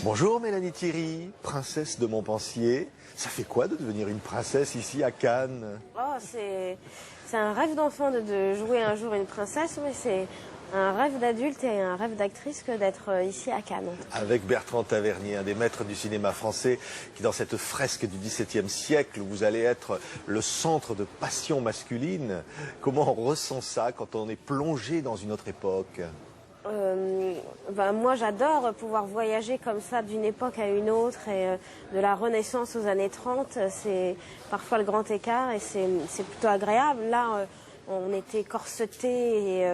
Bonjour Mélanie Thierry, princesse de Montpensier. Ça fait quoi de devenir une princesse ici à Cannes? Oh, c'est un rêve d'enfant de jouer un jour une princesse, mais c'est un rêve d'adulte et un rêve d'actrice que d'être ici à Cannes. Avec Bertrand Tavernier, un des maîtres du cinéma français, qui dans cette fresque du XVIIe siècle, où vous allez être le centre de passion masculine, comment on ressent ça quand on est plongé dans une autre époque? Moi j'adore pouvoir voyager comme ça d'une époque à une autre et de la Renaissance aux années 30, c'est parfois le grand écart et c'est plutôt agréable. Là on était corsetés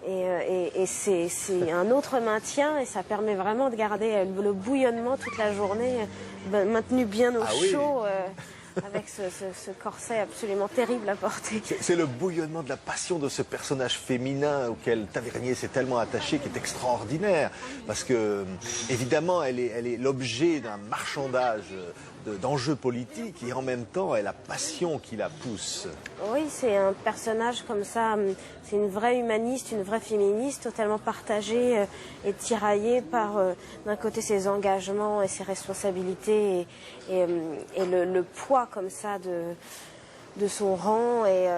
et c'est un autre maintien et ça permet vraiment de garder le bouillonnement toute la journée, maintenu bien au chaud. Avec ce corset absolument terrible à porter. C'est le bouillonnement de la passion de ce personnage féminin auquel Tavernier s'est tellement attaché qui est extraordinaire. Parce que, évidemment, elle est l'objet d'un marchandage d'enjeux politiques et en même temps, elle a la passion qui la pousse. Oui, c'est un personnage comme ça, c'est une vraie humaniste, une vraie féministe, totalement partagée et tiraillée par, d'un côté, ses engagements et ses responsabilités et le poids comme ça de son rang et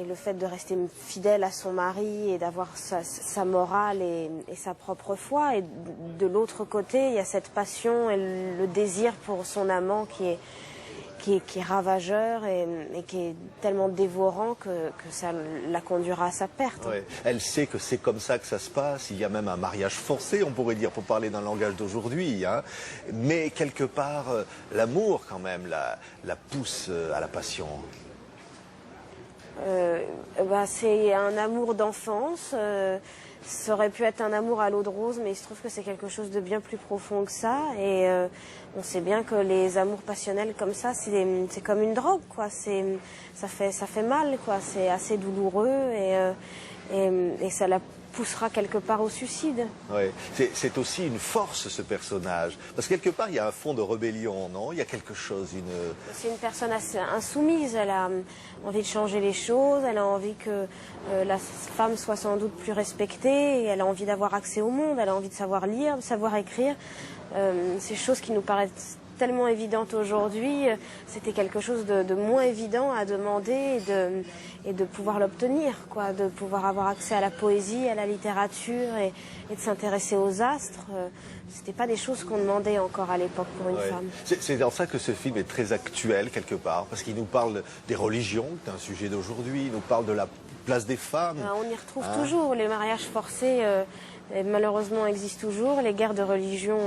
le fait de rester fidèle à son mari et d'avoir sa morale et sa propre foi. Et de l'autre côté, il y a cette passion et le désir pour son amant qui est ravageur et qui est tellement dévorant que ça la conduira à sa perte. Ouais. Elle sait que c'est comme ça que ça se passe. Il y a même un mariage forcé, on pourrait dire, pour parler d'un langage d'aujourd'hui. Hein. Mais quelque part, l'amour quand même la pousse à la passion. C'est un amour d'enfance. Ça aurait pu être un amour à l'eau de rose, mais il se trouve que c'est quelque chose de bien plus profond que ça. Et on sait bien que les amours passionnels comme ça, c'est comme une drogue, quoi. Ça fait mal, quoi. C'est assez douloureux et ça la poussera quelque part au suicide. Ouais. C'est aussi une force, ce personnage. Parce que quelque part, il y a un fond de rébellion, non? Il y a quelque chose, C'est une personne assez insoumise. Elle a envie de changer les choses. Elle a envie que la femme soit sans doute plus respectée. Et elle a envie d'avoir accès au monde. Elle a envie de savoir lire, de savoir écrire. Ces choses qui nous paraissent tellement évidentes aujourd'hui, c'était quelque chose de moins évident à demander et de pouvoir l'obtenir, quoi, de pouvoir avoir accès à la poésie, à la littérature et de s'intéresser aux astres. C'était pas des choses qu'on demandait encore à l'époque pour une femme. C'est dans ça que ce film est très actuel quelque part, parce qu'il nous parle des religions, c'est un sujet d'aujourd'hui, il nous parle de la place des femmes. On y retrouve toujours, les mariages forcés malheureusement existent toujours, les guerres de religion...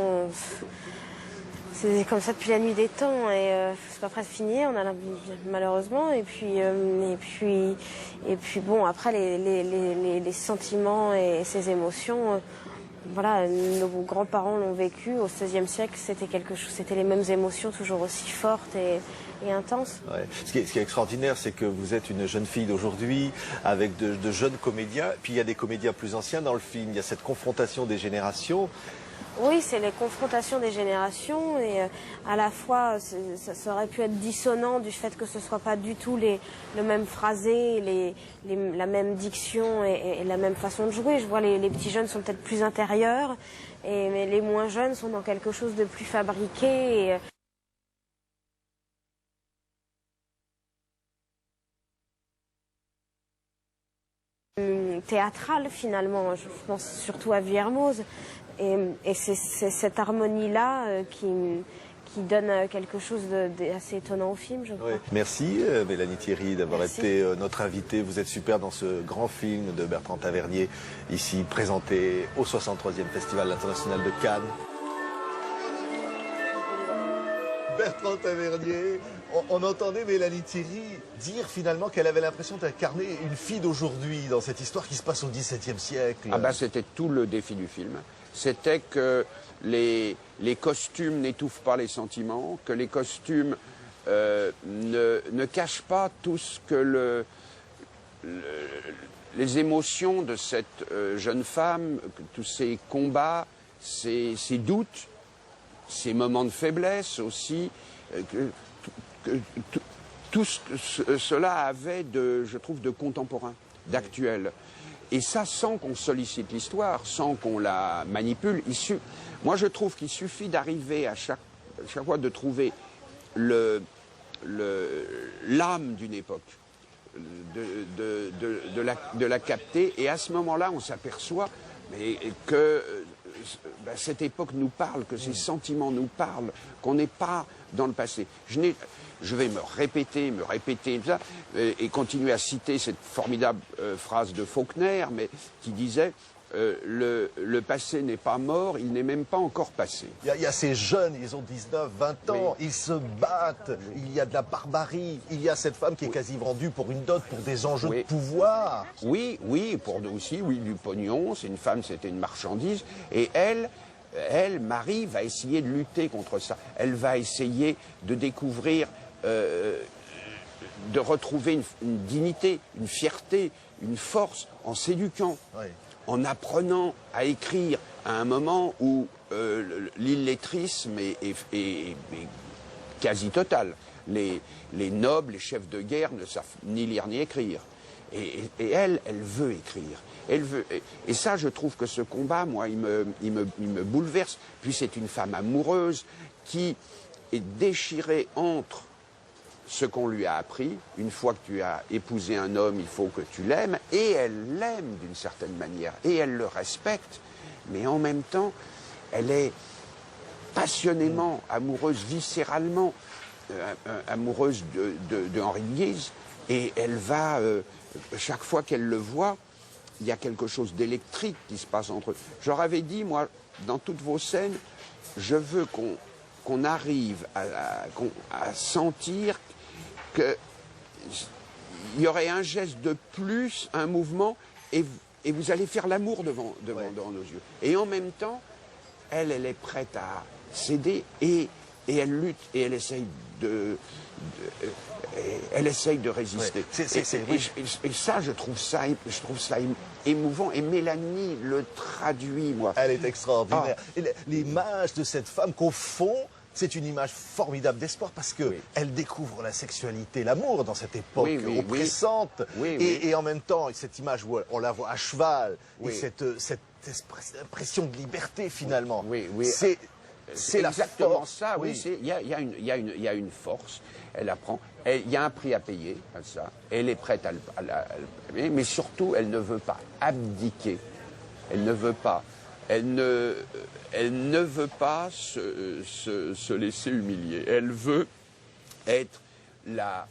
C'est comme ça depuis la nuit des temps et c'est pas prêt de finir, malheureusement. Et puis bon, après les sentiments et ces émotions, voilà, nos grands-parents l'ont vécu au XVIe siècle. C'était les mêmes émotions toujours aussi fortes et intenses. Ouais. Ce qui est extraordinaire, c'est que vous êtes une jeune fille d'aujourd'hui avec de jeunes comédiens. Puis il y a des comédiens plus anciens dans le film. Il y a cette confrontation des générations. Oui, c'est les confrontations des générations et à la fois ça aurait pu être dissonant du fait que ce ne soit pas du tout le même phrasé, la même diction et la même façon de jouer. Je vois les petits jeunes sont peut-être plus intérieurs, mais les moins jeunes sont dans quelque chose de plus fabriqué. Théâtral finalement, je pense surtout à Vuillermoz. Et c'est cette harmonie-là qui donne quelque chose d'assez étonnant au film, je crois. Oui. Merci Mélanie Thierry d'avoir été notre invitée. Vous êtes super dans ce grand film de Bertrand Tavernier, ici présenté au 63e Festival international de Cannes. Bertrand Tavernier, on entendait Mélanie Thierry dire finalement qu'elle avait l'impression d'incarner une fille d'aujourd'hui dans cette histoire qui se passe au XVIIe siècle. C'était tout le défi du film. C'était que les costumes n'étouffent pas les sentiments, que les costumes ne cachent pas tout ce que les émotions de cette jeune femme, tous ses combats, ses doutes, ses moments de faiblesse aussi, tout cela avait je trouve, de contemporain, d'actuel. Et ça sans qu'on sollicite l'histoire, sans qu'on la manipule. Moi, je trouve qu'il suffit d'arriver à chaque fois de trouver l'âme d'une époque, de la capter, et à ce moment-là, on s'aperçoit que cette époque nous parle, que ces sentiments nous parlent, qu'on n'est pas dans le passé. Je vais me répéter, et continuer à citer cette formidable phrase de Faulkner, mais qui disait le passé n'est pas mort, il n'est même pas encore passé. Il y a ces jeunes, ils ont 19, 20 ans, ils se battent, il y a de la barbarie, il y a cette femme qui est quasi vendue pour une dot, pour des enjeux de pouvoir. Oui, pour aussi, du pognon, c'est une femme, c'était une marchandise, et elle, Marie, va essayer de lutter contre ça. Elle va essayer de découvrir, de retrouver une dignité, une fierté, une force en s'éduquant. Oui. En apprenant à écrire à un moment où l'illettrisme est quasi total. Les nobles, les chefs de guerre ne savent ni lire ni écrire. Et elle veut écrire. Et ça, je trouve que ce combat, moi, il me bouleverse. Puis c'est une femme amoureuse qui est déchirée entre ce qu'on lui a appris. Une fois que tu as épousé un homme, il faut que tu l'aimes, et elle l'aime d'une certaine manière, et elle le respecte, mais en même temps, elle est passionnément amoureuse, viscéralement amoureuse de Henry de Guise, et elle va, chaque fois qu'elle le voit, il y a quelque chose d'électrique qui se passe entre eux. Je leur avais dit, moi, dans toutes vos scènes, je veux qu'on arrive à sentir qu'il y aurait un geste de plus, un mouvement, et vous allez faire l'amour devant nos yeux. Et en même temps, elle est prête à céder, et elle lutte, et elle essaye de résister. Et ça, je trouve ça émouvant, et Mélanie le traduit, moi. Elle est extraordinaire. L'image de cette femme qu'au fond, c'est une image formidable d'espoir, parce qu'elle découvre la sexualité, l'amour dans cette époque oppressante. Et en même temps, cette image où on la voit à cheval, et cette impression de liberté finalement. C'est exactement ça. Il y a une force. Elle apprend. Il y a un prix à payer à ça. Elle est prête à le payer, mais surtout, elle ne veut pas abdiquer. Elle ne veut pas. Elle ne veut pas se laisser humilier. Elle veut être la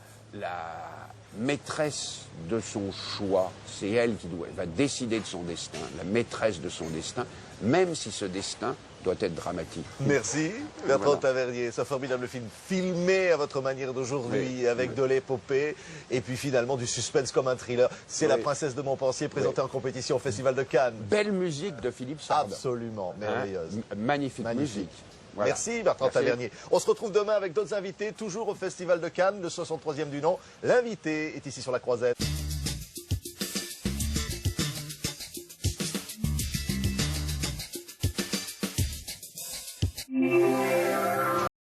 maîtresse de son choix. C'est elle qui va décider de son destin, la maîtresse de son destin, même si ce destin doit être dramatique. Merci Bertrand Tavernier, ce formidable film filmé à votre manière d'aujourd'hui, avec de l'épopée et puis finalement du suspense comme un thriller. C'est La Princesse de Montpensier, présentée en compétition au Festival de Cannes. Belle musique de Philippe Sardin. Absolument, merveilleuse. Magnifique musique. Voilà. Merci Bertrand Tavernier. On se retrouve demain avec d'autres invités, toujours au Festival de Cannes, le 63e du nom. L'invité est ici sur la Croisette.